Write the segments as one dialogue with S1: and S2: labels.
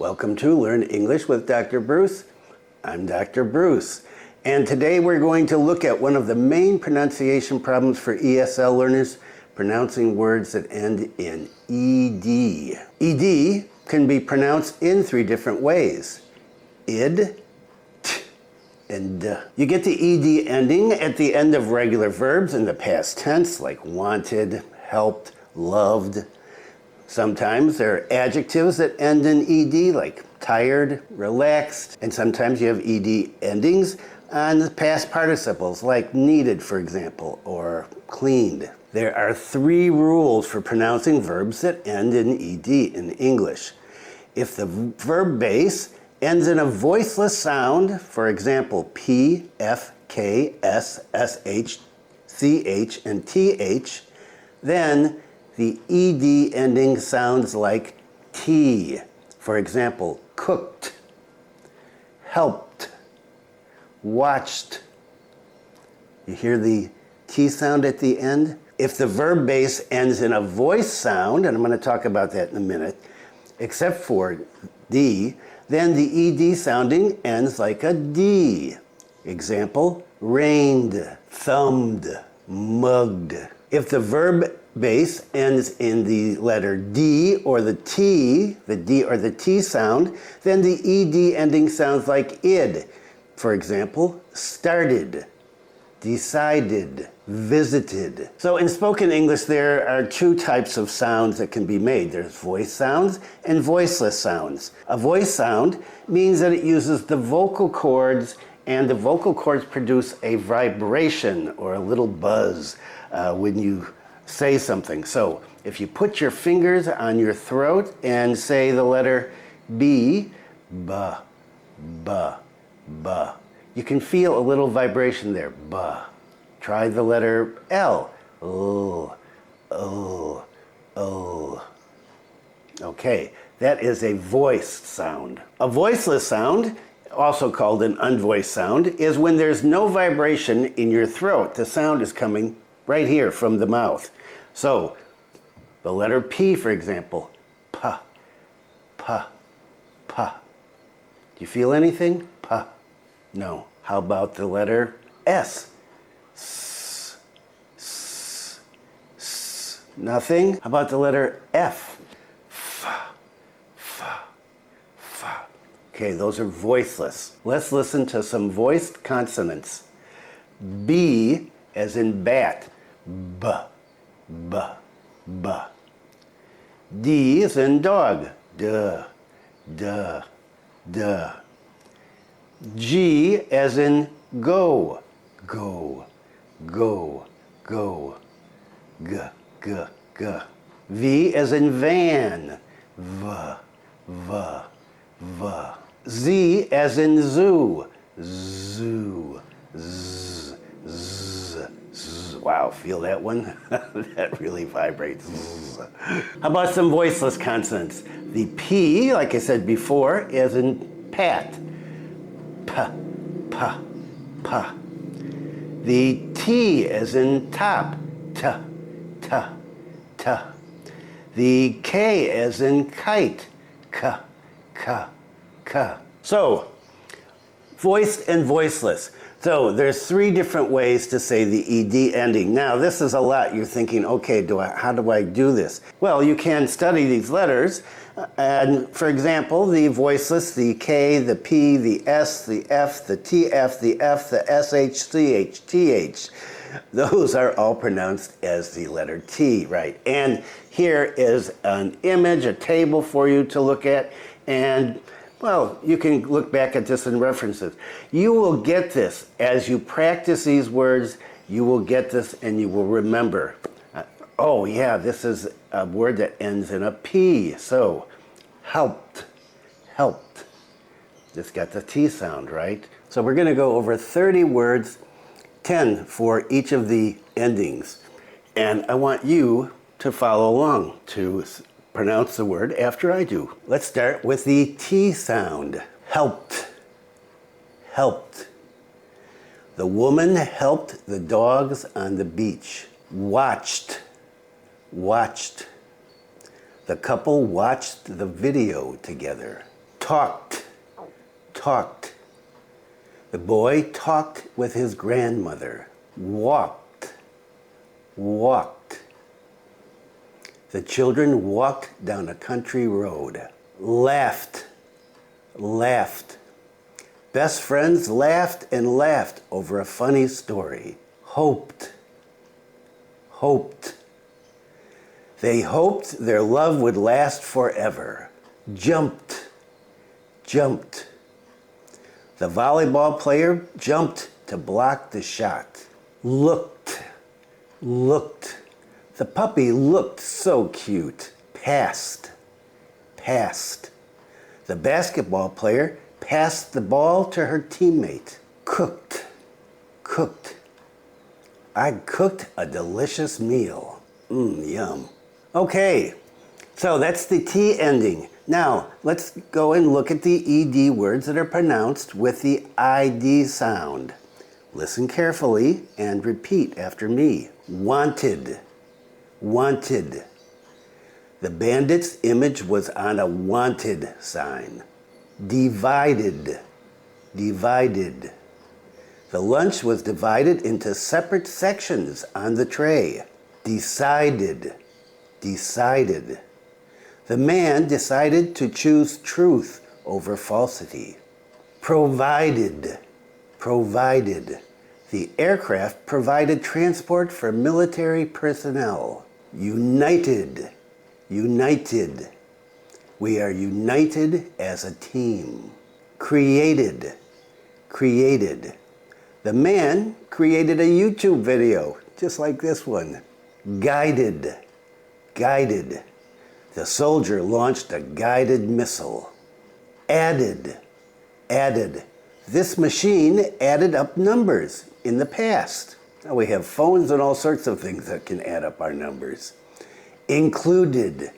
S1: Welcome to Learn English with Dr. Bruce. I'm Dr. Bruce, and today we're going to look at one of the main pronunciation problems for ESL learners, pronouncing words that end in ED. ED can be pronounced in three different ways: id, t, and d. You get the ED ending at the end of regular verbs in the past tense, like wanted, helped, loved. Sometimes there are adjectives that end in ed, like tired, relaxed, and sometimes you have ed endings on the past participles, like needed, for example, or cleaned. There are three rules for pronouncing verbs that end in ed in English. If the verb base ends in a voiceless sound, for example, P, F, K, S, SH, CH, and TH, then the ed ending sounds like T. For example, cooked, helped, watched. You hear the T sound at the end? If the verb base ends in a voice sound, and I'm going to talk about that in a minute, except for D, then the ed sounding ends like a D. Example, rained, thumbed, mugged. If the verb base ends in the letter D or the T, the D or the T sound, then the ed ending sounds like id. For example, started, decided, visited. So in spoken English, there are two types of sounds that can be made. There's voice sounds and voiceless sounds. A voice sound means that it uses the vocal cords, and the vocal cords produce a vibration or a little buzz when you say something. So if you put your fingers on your throat and say the letter B, ba, ba, ba, you can feel a little vibration there, ba. Try the letter L, oh, oh, oh. Okay, that is a voiced sound. A voiceless sound, also called an unvoiced sound, is when there's no vibration in your throat. The sound is coming right here from the mouth. So, the letter P, for example, pa, pa, pa. Do you feel anything? Pa. No. How about the letter S? S, s, s. Nothing? How about the letter F? Fa, fa, fa. Okay, those are voiceless. Let's listen to some voiced consonants. B as in bat. B, b, b. D as in dog. Duh, duh, duh. G as in go. Go, go, go. G, g, g. V as in van. V, v, v. Z as in zoo. Zoo, z, z, z. Wow, feel that one? That really vibrates. Z. How about some voiceless consonants? The P, like I said before, as in pat. Pa, pa, pa. The T as in top. Ta, ta, ta. The K as in kite. Ka, ka, ka. So, voiced and voiceless. So there's three different ways to say the ed ending. Now this is a lot. You're thinking, okay, how do I do this? Well, you can study these letters. And for example, the voiceless, the K, the P, the S, the F, the TF, the F, the SH, CH, TH. Those are all pronounced as the letter T, right? And here is an image, a table for you to look at. And well, you can look back at this in references. You will get this. As you practice these words, you will get this and you will remember. Oh yeah, this is a word that ends in a P. So, helped, helped. Just got the T sound, right? So we're going to go over 30 words, 10 for each of the endings. And I want you to follow along to pronounce the word after I do. Let's start with the T sound. Helped, helped. The woman helped the dogs on the beach. Watched, watched. The couple watched the video together. talked, talked. The boy talked with his grandmother. Walked, walked. The children walked down a country road. Laughed, laughed. Best friends laughed and laughed over a funny story. Hoped, hoped. They hoped their love would last forever. Jumped, jumped. The volleyball player jumped to block the shot. Looked, looked. The puppy looked so cute. Passed, passed. The basketball player passed the ball to her teammate. Cooked, cooked. I cooked a delicious meal. Yum. Okay, so that's the T ending. Now, let's go and look at the ED words that are pronounced with the ID sound. Listen carefully and repeat after me. Wanted, wanted. The bandit's image was on a wanted sign. Divided, divided. The lunch was divided into separate sections on the tray. Decided, decided. The man decided to choose truth over falsity. Provided, provided. The aircraft provided transport for military personnel. United, united. We are united as a team. Created, created. The man created a YouTube video, just like this one. Guided, guided. The soldier launched a guided missile. Added, added. This machine added up numbers in the past. Now we have phones and all sorts of things that can add up our numbers. Included,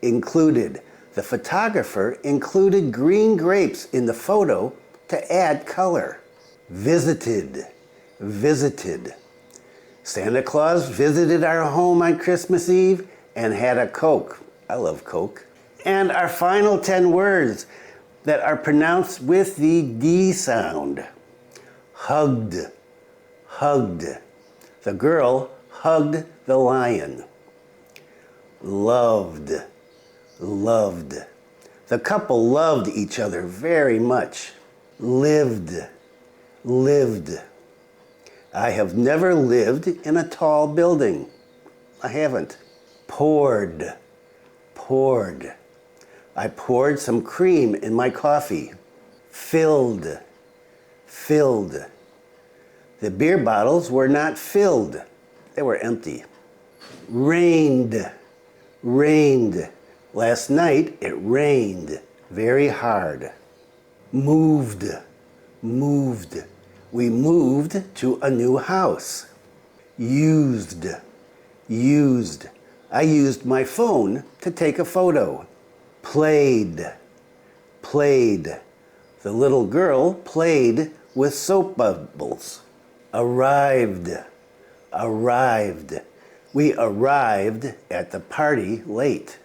S1: included. The photographer included green grapes in the photo to add color. Visited, visited. Santa Claus visited our home on Christmas Eve and had a Coke. I love Coke. And our final 10 words that are pronounced with the D sound. Hugged, hugged. The girl hugged the lion. Loved, loved. The couple loved each other very much. Lived, lived. I have never lived in a tall building. I haven't. Poured, poured. I poured some cream in my coffee. Filled, filled. The beer bottles were not filled. They were empty. Rained, rained. Last night it rained very hard. Moved, moved. We moved to a new house. Used, used. I used my phone to take a photo. Played, played. The little girl played with soap bubbles. Arrived, arrived. We arrived at the party late.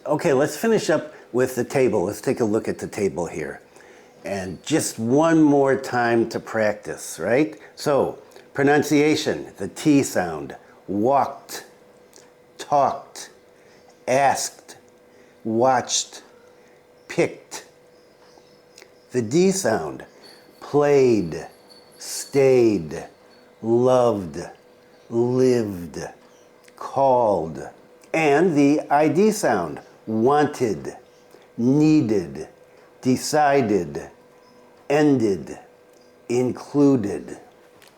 S1: Okay, let's finish up with the table. Let's take a look at the table here. And just one more time to practice, right? So, pronunciation, the T sound. Walked, talked, asked, watched, picked. The D sound. Played, stayed, loved, lived, called. And the ID sound. Wanted, needed, decided, ended, included.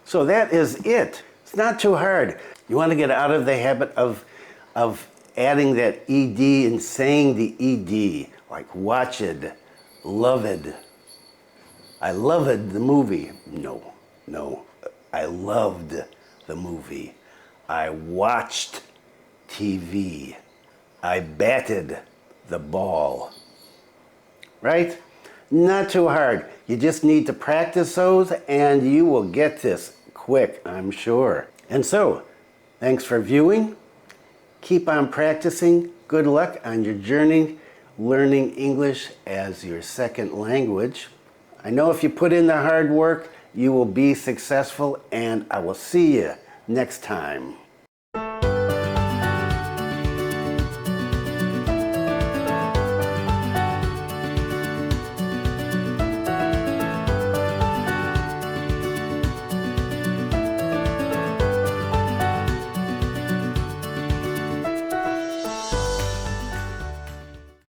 S1: So that is it. It's not too hard. You want to get out of the habit of adding that ED and saying the ED, like watched, loved. I loved the movie. No, no. I loved the movie. I watched TV. I batted the ball. Right? Not too hard. You just need to practice those and you will get this quick, I'm sure. And so, thanks for viewing. Keep on practicing. Good luck on your journey learning English as your second language. I know if you put in the hard work, you will be successful, and I will see you next time.